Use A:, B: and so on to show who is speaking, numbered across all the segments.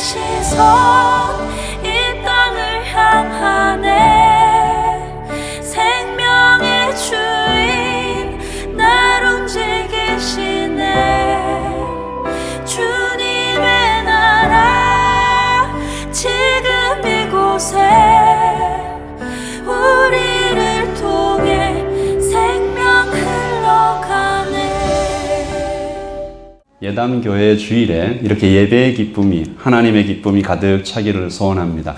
A: 시선 이 땅을 향하네. 생명의 주인 날 움직이시네. 주님의 나라 지금 이곳에 우리를 통해 생명 흘러가네.
B: 예담교회 주일에 이렇게 예배의 기쁨이, 하나님의 기쁨이 가득 차기를 소원합니다.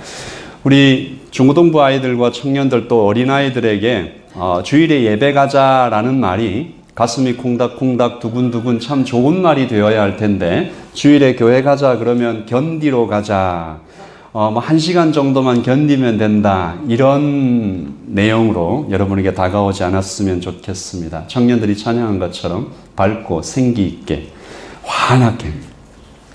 B: 우리 중고등부 아이들과 청년들 또 어린아이들에게 주일에 예배 가자라는 말이 가슴이 콩닥콩닥 두근두근 참 좋은 말이 되어야 할 텐데, 주일에 교회 가자 그러면 견디러 가자, 1시간 정도만 견디면 된다, 이런 내용으로 여러분에게 다가오지 않았으면 좋겠습니다. 청년들이 찬양한 것처럼 밝고 생기 있게 환하게.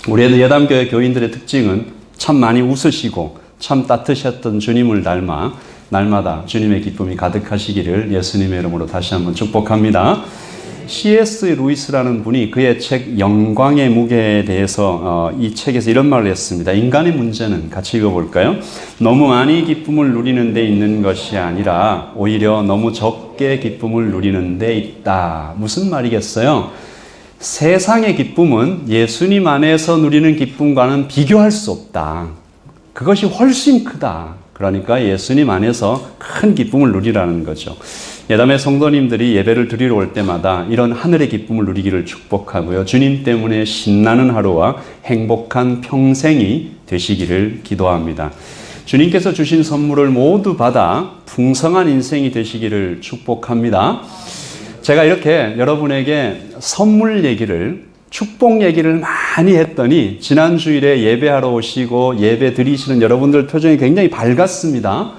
B: 우리 예담교회 교인들의 특징은 참 많이 웃으시고 참 따뜻하셨던 주님을 닮아 날마다 주님의 기쁨이 가득하시기를 예수님의 이름으로 다시 한번 축복합니다. C.S. 루이스라는 분이 그의 책 영광의 무게에 대해서 이 책에서 이런 말을 했습니다. 인간의 문제는, 같이 읽어볼까요? 너무 많이 기쁨을 누리는 데 있는 것이 아니라 오히려 너무 적게 기쁨을 누리는 데 있다. 무슨 말이겠어요? 세상의 기쁨은 예수님 안에서 누리는 기쁨과는 비교할 수 없다. 그것이 훨씬 크다. 그러니까 예수님 안에서 큰 기쁨을 누리라는 거죠. 예담의 성도님들이 예배를 드리러 올 때마다 이런 하늘의 기쁨을 누리기를 축복하고요. 주님 때문에 신나는 하루와 행복한 평생이 되시기를 기도합니다. 주님께서 주신 선물을 모두 받아 풍성한 인생이 되시기를 축복합니다. 제가 이렇게 여러분에게 선물 얘기를, 축복 얘기를 많이 했더니 지난 주일에 예배하러 오시고 예배 드리시는 여러분들 표정이 굉장히 밝았습니다.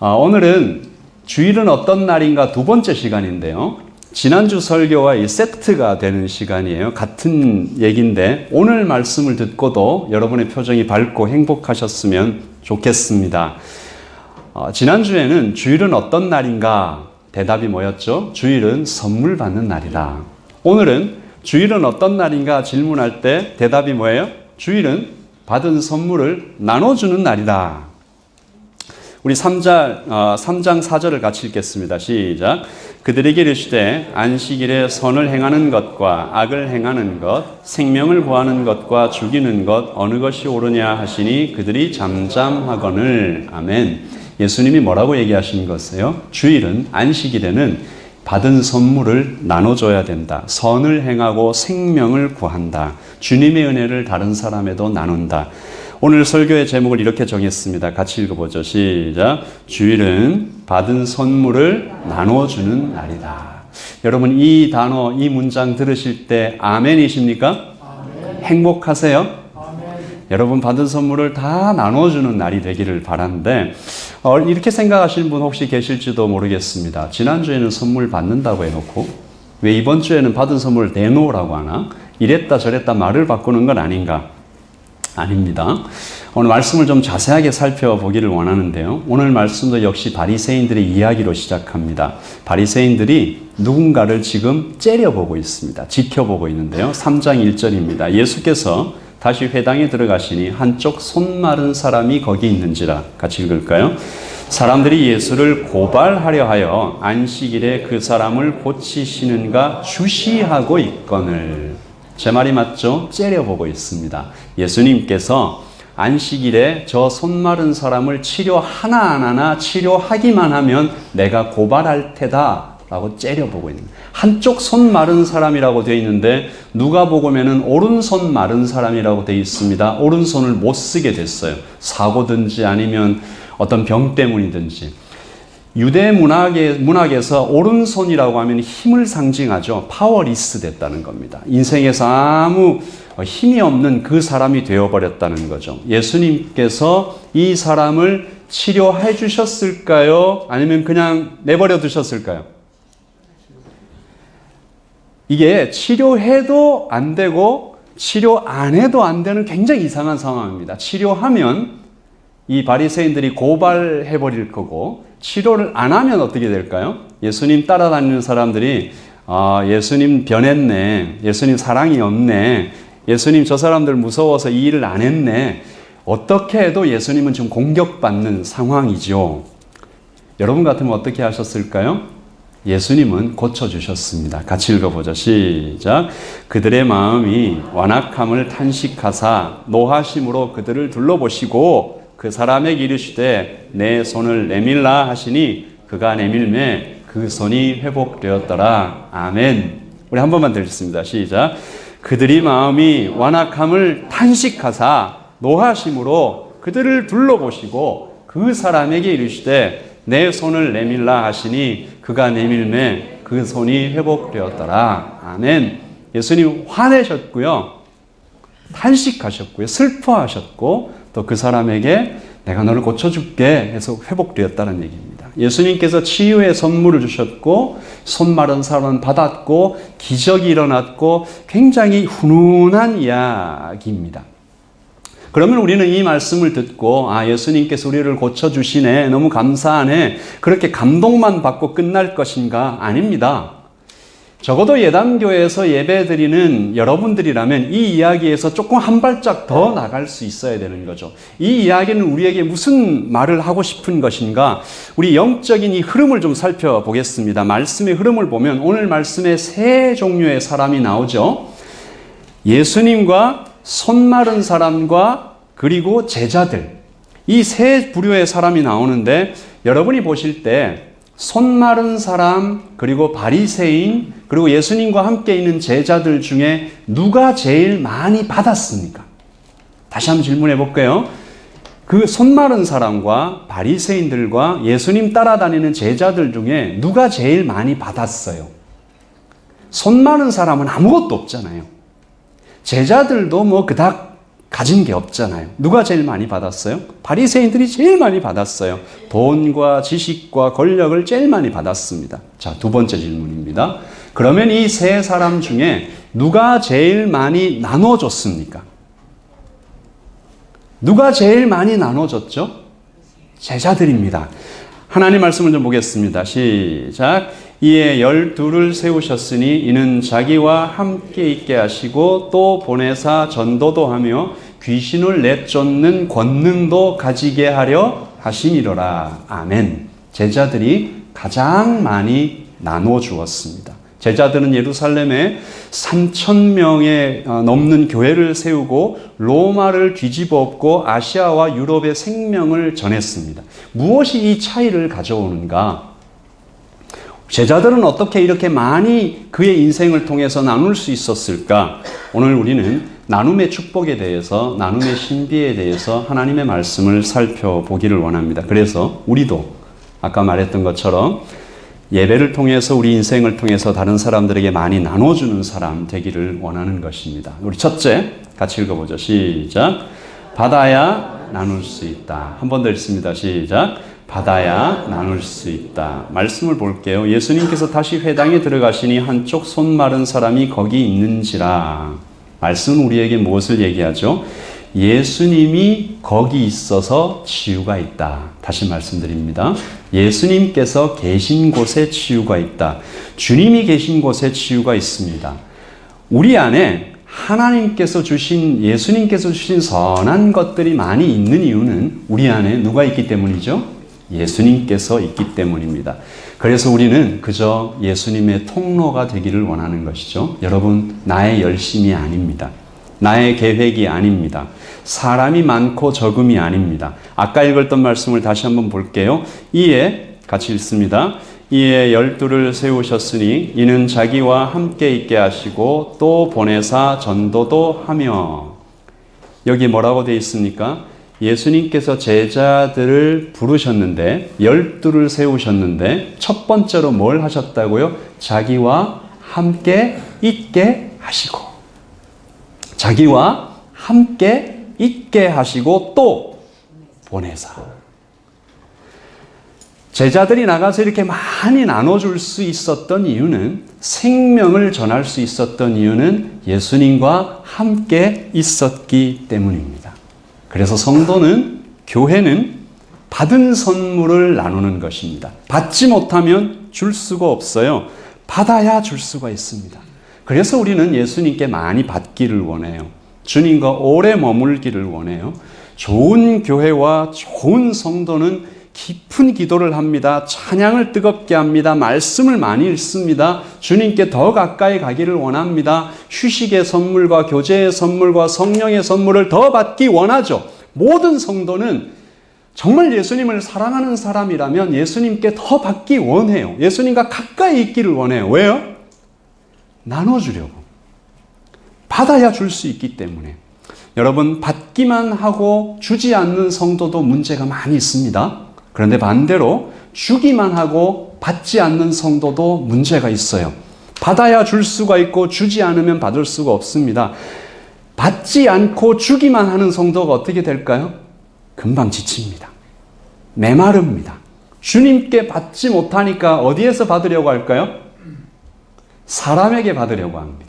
B: 오늘은 주일은 어떤 날인가 두 번째 시간인데요. 지난주 설교와 이 세트가 되는 시간이에요. 같은 얘기인데 오늘 말씀을 듣고도 여러분의 표정이 밝고 행복하셨으면 좋겠습니다. 지난주에는 주일은 어떤 날인가? 대답이 뭐였죠? 주일은 선물 받는 날이다. 오늘은 주일은 어떤 날인가 질문할 때 대답이 뭐예요? 주일은 받은 선물을 나눠주는 날이다. 우리 3장 4절을 같이 읽겠습니다. 시작. 그들에게 이르시되 안식일에 선을 행하는 것과 악을 행하는 것, 생명을 구하는 것과 죽이는 것 어느 것이 옳으냐 하시니 그들이 잠잠하거늘. 아멘. 예수님이 뭐라고 얘기하신 것이에요? 주일은, 안식일에는 받은 선물을 나눠줘야 된다. 선을 행하고 생명을 구한다. 주님의 은혜를 다른 사람에도 나눈다. 오늘 설교의 제목을 이렇게 정했습니다. 같이 읽어보죠. 시작. 주일은 받은 선물을 나눠주는 날이다. 여러분, 이 단어, 이 문장 들으실 때 아멘이십니까? 아멘. 행복하세요? 아멘. 여러분, 받은 선물을 다 나눠주는 날이 되기를 바라는데, 이렇게 생각하시는 분 혹시 계실지도 모르겠습니다. 지난주에는 선물 받는다고 해놓고 왜 이번 주에는 받은 선물을 내놓으라고 하나? 이랬다 저랬다 말을 바꾸는 건 아닌가? 아닙니다. 오늘 말씀을 좀 자세하게 살펴보기를 원하는데요. 오늘 말씀도 역시 바리새인들의 이야기로 시작합니다. 바리새인들이 누군가를 지금 째려보고 있습니다. 지켜보고 있는데요. 3장 1절입니다. 예수께서 다시 회당에 들어가시니 한쪽 손 마른 사람이 거기 있는지라. 같이 읽을까요? 사람들이 예수를 고발하려 하여 안식일에 그 사람을 고치시는가 주시하고 있거늘. 제 말이 맞죠? 째려보고 있습니다. 예수님께서 안식일에 저 손 마른 사람을 치료 하나하나 치료하기만 하면 내가 고발할 테다 라고 째려보고 있는, 한쪽 손 마른 사람이라고 되어 있는데 누가복음에는 오른손 마른 사람이라고 되어 있습니다. 오른손을 못 쓰게 됐어요. 사고든지 아니면 어떤 병 때문이든지. 유대 문학에서 오른손이라고 하면 힘을 상징하죠. 파워리스 됐다는 겁니다. 인생에서 아무 힘이 없는 그 사람이 되어버렸다는 거죠. 예수님께서 이 사람을 치료해 주셨을까요? 아니면 그냥 내버려 두셨을까요? 이게 치료해도 안 되고 치료 안 해도 안 되는 굉장히 이상한 상황입니다. 치료하면 이 바리새인들이 고발해 버릴 거고, 치료를 안 하면 어떻게 될까요? 예수님 따라다니는 사람들이 예수님 변했네, 예수님 사랑이 없네, 예수님 저 사람들 무서워서 이 일을 안 했네. 어떻게 해도 예수님은 지금 공격받는 상황이죠. 여러분 같으면 어떻게 하셨을까요? 예수님은 고쳐주셨습니다. 같이 읽어보죠. 시작. 그들의 마음이 완악함을 탄식하사 노하심으로 그들을 둘러보시고 그 사람에게 이르시되 내 손을 내밀라 하시니 그가 내밀매 그 손이 회복되었더라. 아멘. 우리 한 번만 더 읽습니다. 시작. 그들이 마음이 완악함을 탄식하사 노하심으로 그들을 둘러보시고 그 사람에게 이르시되 내 손을 내밀라 하시니 그가 내밀매 그 손이 회복되었더라. 아멘. 예수님 화내셨고요. 탄식하셨고요. 슬퍼하셨고 또 그 사람에게 내가 너를 고쳐줄게 해서 회복되었다는 얘기입니다. 예수님께서 치유의 선물을 주셨고 손 마른 사람은 받았고 기적이 일어났고 굉장히 훈훈한 이야기입니다. 그러면 우리는 이 말씀을 듣고 예수님께서 우리를 고쳐주시네, 너무 감사하네, 그렇게 감동만 받고 끝날 것인가? 아닙니다. 적어도 예담교회에서 예배드리는 여러분들이라면 이 이야기에서 조금 한 발짝 더 나갈 수 있어야 되는 거죠. 이 이야기는 우리에게 무슨 말을 하고 싶은 것인가? 우리 영적인 이 흐름을 좀 살펴보겠습니다. 말씀의 흐름을 보면 오늘 말씀에 세 종류의 사람이 나오죠. 예수님과 손 마른 사람과 그리고 제자들, 이 세 부류의 사람이 나오는데 여러분이 보실 때 손 마른 사람 그리고 바리새인 그리고 예수님과 함께 있는 제자들 중에 누가 제일 많이 받았습니까? 다시 한번 질문해 볼게요. 그 손 마른 사람과 바리새인들과 예수님 따라다니는 제자들 중에 누가 제일 많이 받았어요? 손 마른 사람은 아무것도 없잖아요. 제자들도 뭐 그닥 가진 게 없잖아요. 누가 제일 많이 받았어요? 바리새인들이 제일 많이 받았어요. 돈과 지식과 권력을 제일 많이 받았습니다. 자, 두 번째 질문입니다. 그러면 이 세 사람 중에 누가 제일 많이 나눠줬습니까? 누가 제일 많이 나눠줬죠? 제자들입니다. 하나님 말씀을 좀 보겠습니다. 시작. 이에 12를 세우셨으니 이는 자기와 함께 있게 하시고 또 보내사 전도도 하며 귀신을 내쫓는 권능도 가지게 하려 하심이로라. 아멘. 제자들이 가장 많이 나눠 주었습니다. 제자들은 예루살렘에 3,000명에 넘는 교회를 세우고 로마를 뒤집어 엎고 아시아와 유럽의 생명을 전했습니다. 무엇이 이 차이를 가져오는가? 제자들은 어떻게 이렇게 많이 그의 인생을 통해서 나눌 수 있었을까? 오늘 우리는 나눔의 축복에 대해서, 나눔의 신비에 대해서 하나님의 말씀을 살펴보기를 원합니다. 그래서 우리도 아까 말했던 것처럼 예배를 통해서 우리 인생을 통해서 다른 사람들에게 많이 나눠주는 사람 되기를 원하는 것입니다. 우리 첫째, 같이 읽어보죠. 시작. 받아야 나눌 수 있다. 한 번 더 읽습니다. 시작. 받아야 나눌 수 있다. 말씀을 볼게요. 예수님께서 다시 회당에 들어가시니 한쪽 손 마른 사람이 거기 있는지라. 말씀은 우리에게 무엇을 얘기하죠? 예수님이 거기 있어서 치유가 있다. 다시 말씀드립니다. 예수님께서 계신 곳에 치유가 있다. 주님이 계신 곳에 치유가 있습니다. 우리 안에 하나님께서 주신, 예수님께서 주신 선한 것들이 많이 있는 이유는 우리 안에 누가 있기 때문이죠? 예수님께서 있기 때문입니다. 그래서 우리는 그저 예수님의 통로가 되기를 원하는 것이죠. 여러분, 나의 열심이 아닙니다. 나의 계획이 아닙니다. 사람이 많고 적음이 아닙니다. 아까 읽었던 말씀을 다시 한번 볼게요. 이에 같이 읽습니다. 이에 12를 세우셨으니 이는 자기와 함께 있게 하시고 또 보내사 전도도 하며. 여기 뭐라고 되어 있습니까? 예수님께서 제자들을 부르셨는데 12를 세우셨는데 첫 번째로 뭘 하셨다고요? 자기와 함께 있게 하시고, 자기와 함께 있게 하시고 또 보내사. 제자들이 나가서 이렇게 많이 나눠줄 수 있었던 이유는, 생명을 전할 수 있었던 이유는 예수님과 함께 있었기 때문입니다. 그래서 성도는, 교회는 받은 선물을 나누는 것입니다. 받지 못하면 줄 수가 없어요. 받아야 줄 수가 있습니다. 그래서 우리는 예수님께 많이 받기를 원해요. 주님과 오래 머물기를 원해요. 좋은 교회와 좋은 성도는 깊은 기도를 합니다. 찬양을 뜨겁게 합니다. 말씀을 많이 읽습니다. 주님께 더 가까이 가기를 원합니다. 휴식의 선물과 교제의 선물과 성령의 선물을 더 받기 원하죠. 모든 성도는 정말 예수님을 사랑하는 사람이라면 예수님께 더 받기 원해요. 예수님과 가까이 있기를 원해요. 왜요? 나눠주려고. 받아야 줄 수 있기 때문에. 여러분, 받기만 하고 주지 않는 성도도 문제가 많이 있습니다. 그런데 반대로 주기만 하고 받지 않는 성도도 문제가 있어요. 받아야 줄 수가 있고 주지 않으면 받을 수가 없습니다. 받지 않고 주기만 하는 성도가 어떻게 될까요? 금방 지칩니다. 메마릅니다. 주님께 받지 못하니까 어디에서 받으려고 할까요? 사람에게 받으려고 합니다.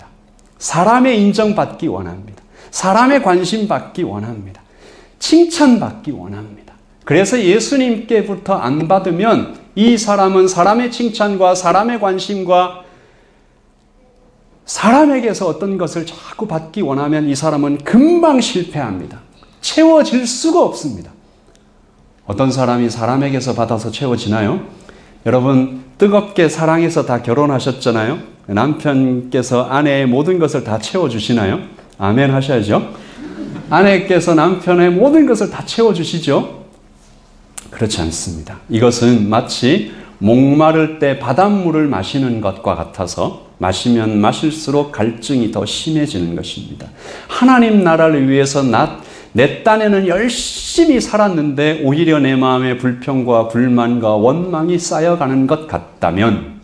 B: 사람의 인정받기 원합니다. 사람의 관심 받기 원합니다. 칭찬받기 원합니다. 그래서 예수님께부터 안 받으면 이 사람은 사람의 칭찬과 사람의 관심과 사람에게서 어떤 것을 자꾸 받기 원하면 이 사람은 금방 실패합니다. 채워질 수가 없습니다. 어떤 사람이 사람에게서 받아서 채워지나요? 여러분, 뜨겁게 사랑해서 다 결혼하셨잖아요. 남편께서 아내의 모든 것을 다 채워주시나요? 아멘 하셔야죠. 아내께서 남편의 모든 것을 다 채워주시죠? 그렇지 않습니다. 이것은 마치 목마를 때 바닷물을 마시는 것과 같아서 마시면 마실수록 갈증이 더 심해지는 것입니다. 하나님 나라를 위해서 내 딴에는 열심히 살았는데 오히려 내 마음에 불평과 불만과 원망이 쌓여가는 것 같다면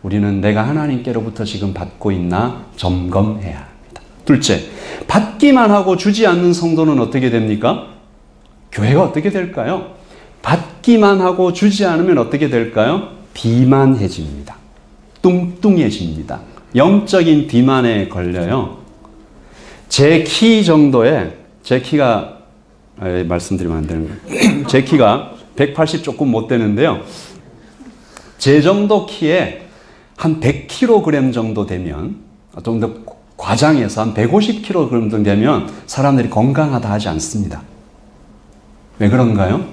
B: 우리는 내가 하나님께로부터 지금 받고 있나 점검해야 합니다. 둘째, 받기만 하고 주지 않는 성도는 어떻게 됩니까? 교회가 어떻게 될까요? 받기만 하고 주지 않으면 어떻게 될까요? 비만해집니다. 뚱뚱해집니다. 영적인 비만에 걸려요. 제 키 정도에, 제 키가 말씀드리면 안 되는 거예요. 제 키가 180 조금 못 되는데요. 제 정도 키에 한 100kg 정도 되면, 좀 더 과장해서 한 150kg 정도 되면 사람들이 건강하다 하지 않습니다. 왜 그런가요?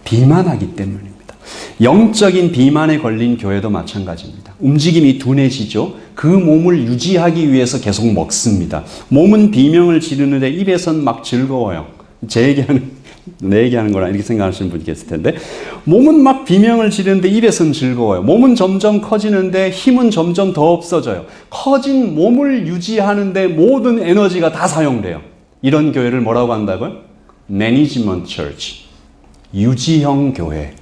B: 비만하기 때문입니다. 영적인 비만에 걸린 교회도 마찬가지입니다. 움직임이 둔해지죠. 그 몸을 유지하기 위해서 계속 먹습니다. 몸은 비명을 지르는데 입에선 막 즐거워요. 내 얘기하는 거라 이렇게 생각하시는 분이 계실 텐데, 몸은 막 비명을 지르는데 입에선 즐거워요. 몸은 점점 커지는데 힘은 점점 더 없어져요. 커진 몸을 유지하는데 모든 에너지가 다 사용돼요. 이런 교회를 뭐라고 한다고요? 매니지먼트 처치, 유지형 교회.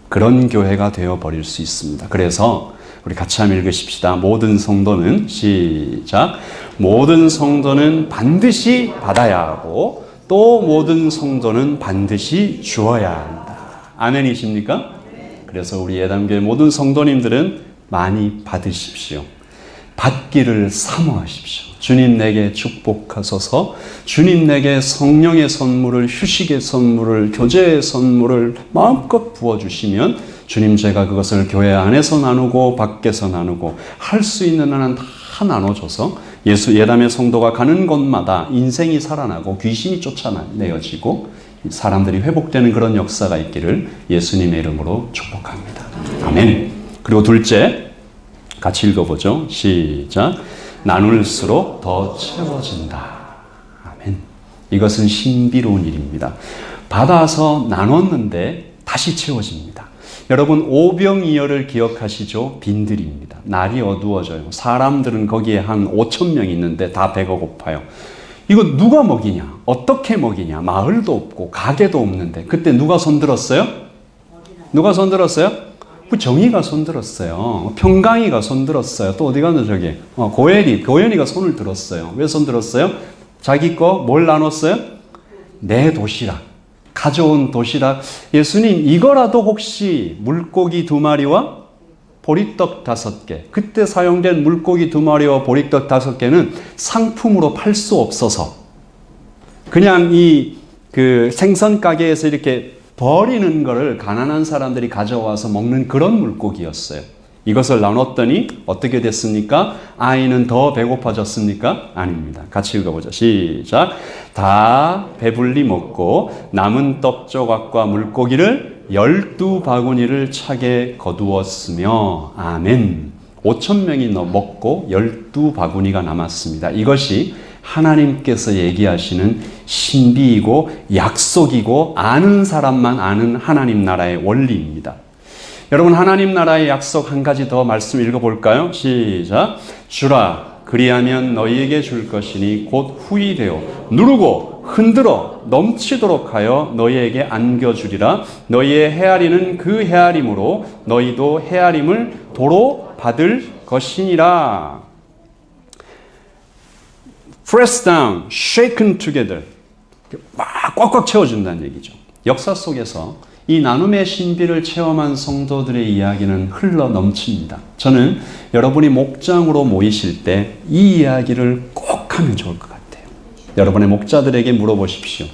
B: 그런 교회가 되어버릴 수 있습니다. 그래서 우리 같이 한번 읽으십시다. 모든 성도는, 시작, 모든 성도는 반드시 받아야 하고 또 모든 성도는 반드시 주어야 한다. 아멘이십니까? 그래서 우리 예담교회 모든 성도님들은 많이 받으십시오. 받기를 사모하십시오. 주님 내게 축복하소서. 주님 내게 성령의 선물을, 휴식의 선물을, 교제의 선물을 마음껏 부어주시면 주님, 제가 그것을 교회 안에서 나누고 밖에서 나누고 할 수 있는 한은 다 나눠줘서 예담의 성도가 가는 곳마다 인생이 살아나고 귀신이 쫓아내어지고 사람들이 회복되는 그런 역사가 있기를 예수님의 이름으로 축복합니다. 아멘. 그리고 둘째, 같이 읽어보죠. 시작. 나눌수록 더 채워진다. 아멘. 이것은 신비로운 일입니다. 받아서 나눴는데 다시 채워집니다. 여러분, 오병이어를 기억하시죠? 빈들입니다. 날이 어두워져요. 사람들은 거기에 한 5,000명 있는데 다 배가 고파요. 이거 누가 먹이냐? 어떻게 먹이냐? 마을도 없고 가게도 없는데 그때 누가 손들었어요? 누가 손들었어요? 정의가 손들었어요. 평강이가 손들었어요. 또 어디 갔나 저기? 고현이가 손을 들었어요. 왜 손들었어요? 자기 거 뭘 나눴어요? 내 도시락. 가져온 도시락. 예수님, 이거라도 혹시 물고기 2마리와 보리떡 5개. 그때 사용된 물고기 2마리와 보리떡 5개는 상품으로 팔 수 없어서 그냥 그 생선 가게에서 이렇게 버리는 거를 가난한 사람들이 가져와서 먹는 그런 물고기였어요. 이것을 나눴더니 어떻게 됐습니까? 아이는 더 배고파졌습니까? 아닙니다. 같이 읽어보자. 시작. 다 배불리 먹고 남은 떡 조각과 물고기를 12바구니를 차게 거두었으며 아멘. 5,000명이 먹고 12바구니가 남았습니다. 이것이 하나님께서 얘기하시는 신비이고 약속이고 아는 사람만 아는 하나님 나라의 원리입니다. 여러분, 하나님 나라의 약속 한 가지 더 말씀 읽어볼까요? 시작. 주라 그리하면 너희에게 줄 것이니 곧 후이되어 누르고 흔들어 넘치도록 하여 너희에게 안겨주리라. 너희의 헤아리는 그 헤아림으로 너희도 헤아림을 도로 받을 것이니라. Press down, shaken together. 막 꽉꽉 채워준다는 얘기죠. 역사 속에서 이 나눔의 신비를 체험한 성도들의 이야기는 흘러 넘칩니다. 저는 여러분이 목장으로 모이실 때 이 이야기를 꼭 하면 좋을 것 같아요. 여러분의 목자들에게 물어보십시오.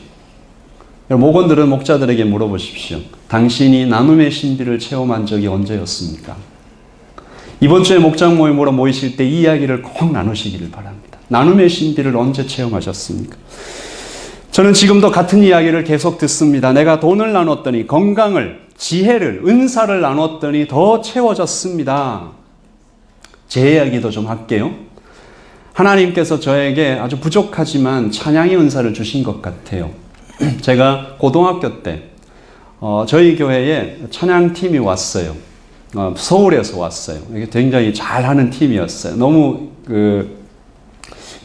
B: 목원들은 목자들에게 물어보십시오. 당신이 나눔의 신비를 체험한 적이 언제였습니까? 이번 주에 목장 모임으로 모이실 때 이 이야기를 꼭 나누시기를 바랍니다. 나눔의 신비를 언제 체험하셨습니까? 저는 지금도 같은 이야기를 계속 듣습니다. 내가 돈을 나눴더니 건강을, 지혜를, 은사를 나눴더니 더 채워졌습니다. 제 이야기도 좀 할게요. 하나님께서 저에게 아주 부족하지만 찬양의 은사를 주신 것 같아요. 제가 고등학교 때 저희 교회에 찬양팀이 왔어요. 서울에서 왔어요. 이게 굉장히 잘하는 팀이었어요. 너무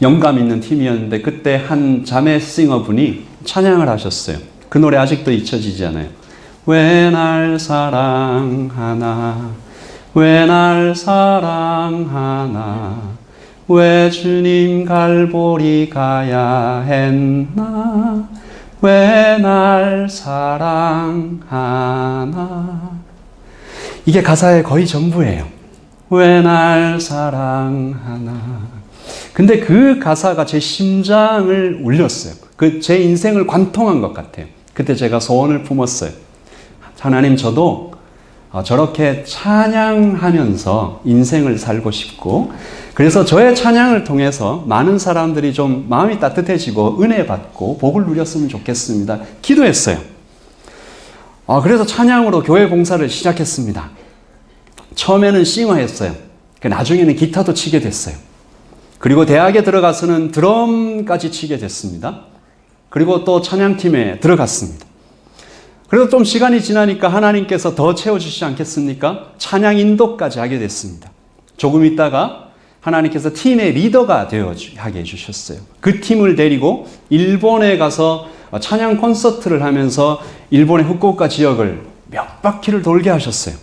B: 영감 있는 팀이었는데 그때 한 자매 싱어분이 찬양을 하셨어요. 그 노래 아직도 잊혀지지 않아요. 왜 날 사랑하나 왜 날 사랑하나 왜 주님 갈보리 가야 했나 왜 날 사랑하나. 이게 가사의 거의 전부예요. 왜 날 사랑하나. 근데 그 가사가 제 심장을 울렸어요. 제 인생을 관통한 것 같아요. 그때 제가 소원을 품었어요. 하나님, 저도 저렇게 찬양하면서 인생을 살고 싶고, 그래서 저의 찬양을 통해서 많은 사람들이 좀 마음이 따뜻해지고 은혜 받고 복을 누렸으면 좋겠습니다. 기도했어요. 그래서 찬양으로 교회 봉사를 시작했습니다. 처음에는 싱어했어요. 나중에는 기타도 치게 됐어요. 그리고 대학에 들어가서는 드럼까지 치게 됐습니다. 그리고 또 찬양팀에 들어갔습니다. 그래서 좀 시간이 지나니까 하나님께서 더 채워주시지 않겠습니까? 찬양 인도까지 하게 됐습니다. 조금 있다가 하나님께서 팀의 리더가 하게 해주셨어요. 그 팀을 데리고 일본에 가서 찬양 콘서트를 하면서 일본의 후쿠오카 지역을 몇 바퀴를 돌게 하셨어요.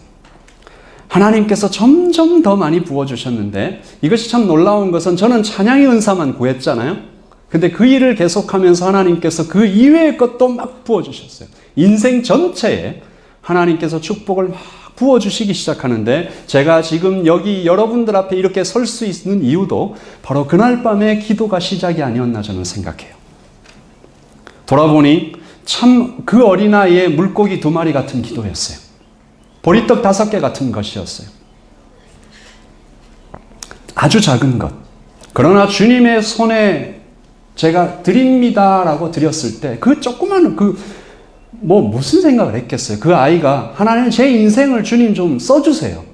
B: 하나님께서 점점 더 많이 부어주셨는데 이것이 참 놀라운 것은 저는 찬양의 은사만 구했잖아요. 근데 그 일을 계속하면서 하나님께서 그 이외의 것도 막 부어주셨어요. 인생 전체에 하나님께서 축복을 막 부어주시기 시작하는데 제가 지금 여기 여러분들 앞에 이렇게 설 수 있는 이유도 바로 그날 밤에 기도가 시작이 아니었나 저는 생각해요. 돌아보니 참 그 어린아이의 물고기 2마리 같은 기도였어요. 보리떡 5개 같은 것이었어요. 아주 작은 것. 그러나 주님의 손에 제가 드립니다라고 드렸을 때 그 조그마한 무슨 생각을 했겠어요. 그 아이가 하나님 제 인생을 주님 좀 써주세요.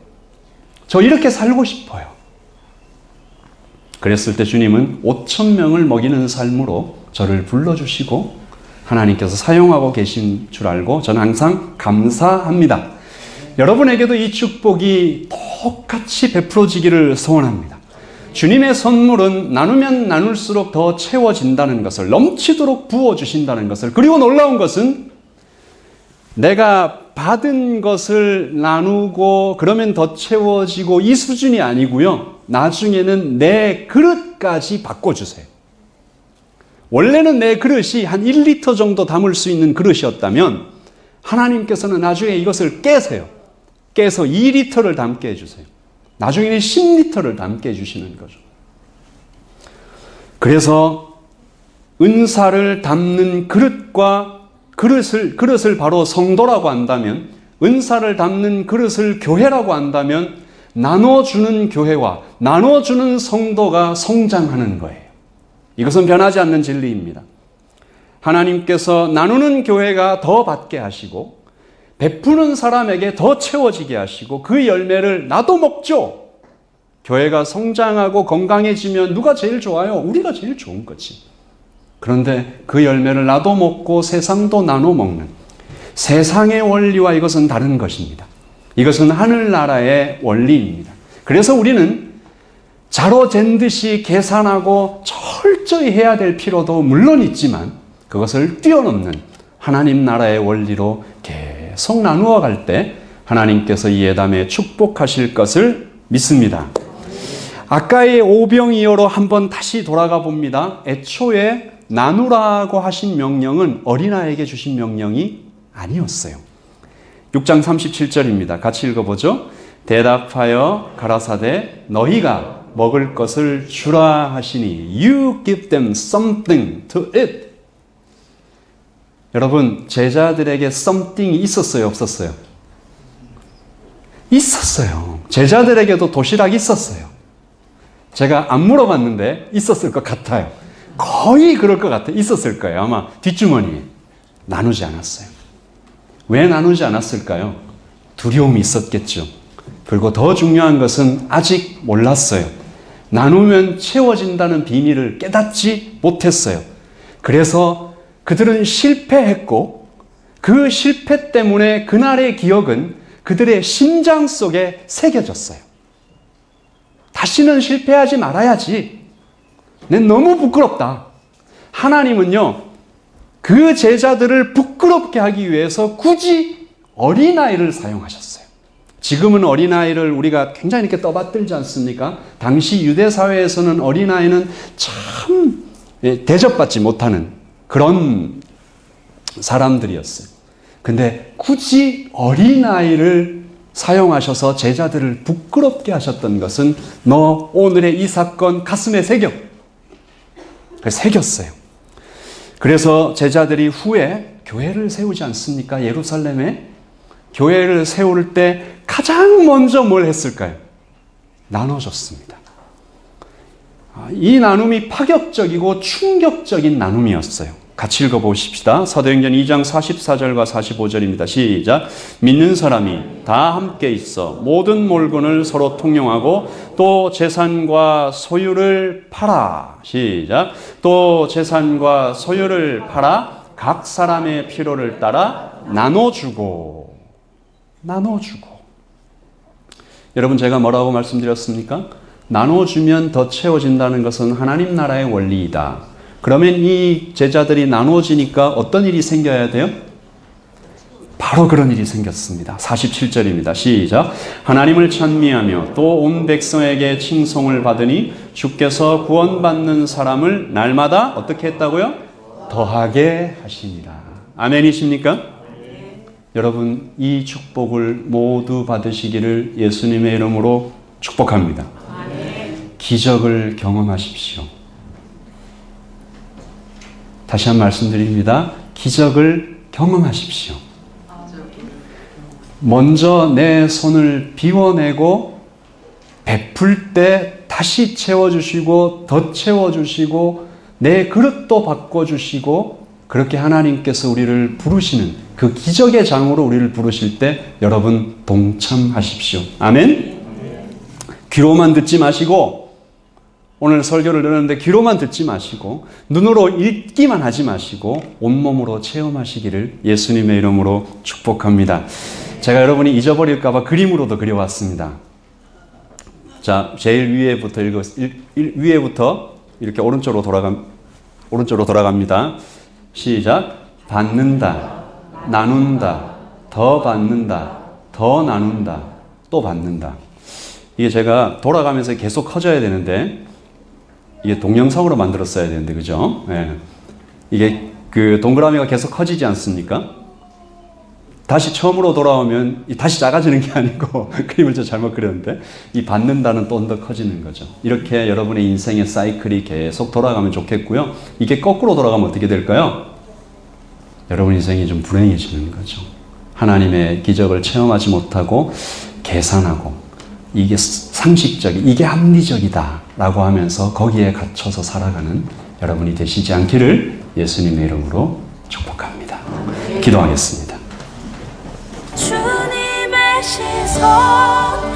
B: 저 이렇게 살고 싶어요. 그랬을 때 주님은 5,000명을 먹이는 삶으로 저를 불러주시고 하나님께서 사용하고 계신 줄 알고 저는 항상 감사합니다. 여러분에게도 이 축복이 똑같이 베풀어지기를 소원합니다. 주님의 선물은 나누면 나눌수록 더 채워진다는 것을, 넘치도록 부어주신다는 것을, 그리고 놀라운 것은 내가 받은 것을 나누고 그러면 더 채워지고 이 수준이 아니고요. 나중에는 내 그릇까지 바꿔주세요. 원래는 내 그릇이 한 1리터 정도 담을 수 있는 그릇이었다면 하나님께서는 나중에 이것을 깨세요. 깨서 2리터를 담게 해주세요. 나중에는 10리터를 담게 해주시는 거죠. 그래서 은사를 담는 그릇을 바로 성도라고 한다면, 은사를 담는 그릇을 교회라고 한다면 나눠주는 교회와 나눠주는 성도가 성장하는 거예요. 이것은 변하지 않는 진리입니다. 하나님께서 나누는 교회가 더 받게 하시고 베푸는 사람에게 더 채워지게 하시고 그 열매를 나도 먹죠. 교회가 성장하고 건강해지면 누가 제일 좋아요? 우리가 제일 좋은 거지. 그런데 그 열매를 나도 먹고 세상도 나눠 먹는 세상의 원리와 이것은 다른 것입니다. 이것은 하늘나라의 원리입니다. 그래서 우리는 자로 잰 듯이 계산하고 철저히 해야 될 필요도 물론 있지만 그것을 뛰어넘는 하나님 나라의 원리로 계속 나누어 갈 때 하나님께서 이 예담에 축복하실 것을 믿습니다. 아까의 오병이어로 한번 다시 돌아가 봅니다. 애초에 나누라고 하신 명령은 어린아이에게 주신 명령이 아니었어요. 6장 37절입니다. 같이 읽어보죠. 대답하여 가라사대 너희가 먹을 것을 주라 하시니 You give them something to eat. 여러분 제자들에게 something이 있었어요? 없었어요? 있었어요. 제자들에게도 도시락이 있었어요. 제가 안 물어봤는데 있었을 것 같아요. 거의 그럴 것 같아요. 있었을 거예요. 아마 뒷주머니에. 나누지 않았어요. 왜 나누지 않았을까요? 두려움이 있었겠죠. 그리고 더 중요한 것은 아직 몰랐어요. 나누면 채워진다는 비밀을 깨닫지 못했어요. 그래서 그들은 실패했고 그 실패 때문에 그날의 기억은 그들의 심장 속에 새겨졌어요. 다시는 실패하지 말아야지. 난 너무 부끄럽다. 하나님은요, 그 제자들을 부끄럽게 하기 위해서 굳이 어린아이를 사용하셨어요. 지금은 어린아이를 우리가 굉장히 이렇게 떠받들지 않습니까? 당시 유대사회에서는 어린아이는 참 대접받지 못하는 그런 사람들이었어요. 근데 굳이 어린아이를 사용하셔서 제자들을 부끄럽게 하셨던 것은 너 오늘의 이 사건 가슴에 새겨. 새겼어요. 그래서 제자들이 후에 교회를 세우지 않습니까? 예루살렘에 교회를 세울 때 가장 먼저 뭘 했을까요? 나눠줬습니다. 이 나눔이 파격적이고 충격적인 나눔이었어요. 같이 읽어보십시다. 사도행전 2장 44절과 45절입니다. 시작. 믿는 사람이 다 함께 있어 모든 물건을 서로 통용하고 또 재산과 소유를 팔아. 시작. 또 재산과 소유를 팔아 각 사람의 필요를 따라 나눠주고. 여러분 제가 뭐라고 말씀드렸습니까? 나눠주면 더 채워진다는 것은 하나님 나라의 원리이다. 그러면 이 제자들이 나누어지니까 어떤 일이 생겨야 돼요? 바로 그런 일이 생겼습니다. 47절입니다. 시작. 하나님을 찬미하며 또 온 백성에게 칭송을 받으니 주께서 구원받는 사람을 날마다 어떻게 했다고요? 더하게 하시니라. 아멘이십니까? 네. 여러분 이 축복을 모두 받으시기를 예수님의 이름으로 축복합니다. 네. 기적을 경험하십시오. 다시 한 번 말씀드립니다. 기적을 경험하십시오. 먼저 내 손을 비워내고 베풀 때 다시 채워주시고 더 채워주시고 내 그릇도 바꿔주시고 그렇게 하나님께서 우리를 부르시는 그 기적의 장으로 우리를 부르실 때 여러분 동참하십시오. 아멘? 귀로만 듣지 마시고 오늘 설교를 들었는데 귀로만 듣지 마시고 눈으로 읽기만 하지 마시고 온몸으로 체험하시기를 예수님의 이름으로 축복합니다. 제가 여러분이 잊어버릴까 봐 그림으로도 그려왔습니다. 자, 제일 위에부터 이렇게 오른쪽으로 돌아갑니다. 시작. 받는다, 나눈다, 더 받는다, 더 나눈다, 또 받는다. 이게 제가 돌아가면서 계속 커져야 되는데 이게 동영상으로 만들었어야 되는데, 그죠? 네. 이게 그 동그라미가 계속 커지지 않습니까? 다시 처음으로 돌아오면 다시 작아지는 게 아니고 그림을 좀 잘못 그렸는데 이 받는다는 또 더 커지는 거죠. 이렇게 여러분의 인생의 사이클이 계속 돌아가면 좋겠고요. 이게 거꾸로 돌아가면 어떻게 될까요? 여러분 인생이 좀 불행해지는 거죠. 하나님의 기적을 체험하지 못하고 계산하고 이게 상식적이, 이게 합리적이다라고 하면서 거기에 갇혀서 살아가는 여러분이 되시지 않기를 예수님의 이름으로 축복합니다. 기도하겠습니다.
A: 주님의 시선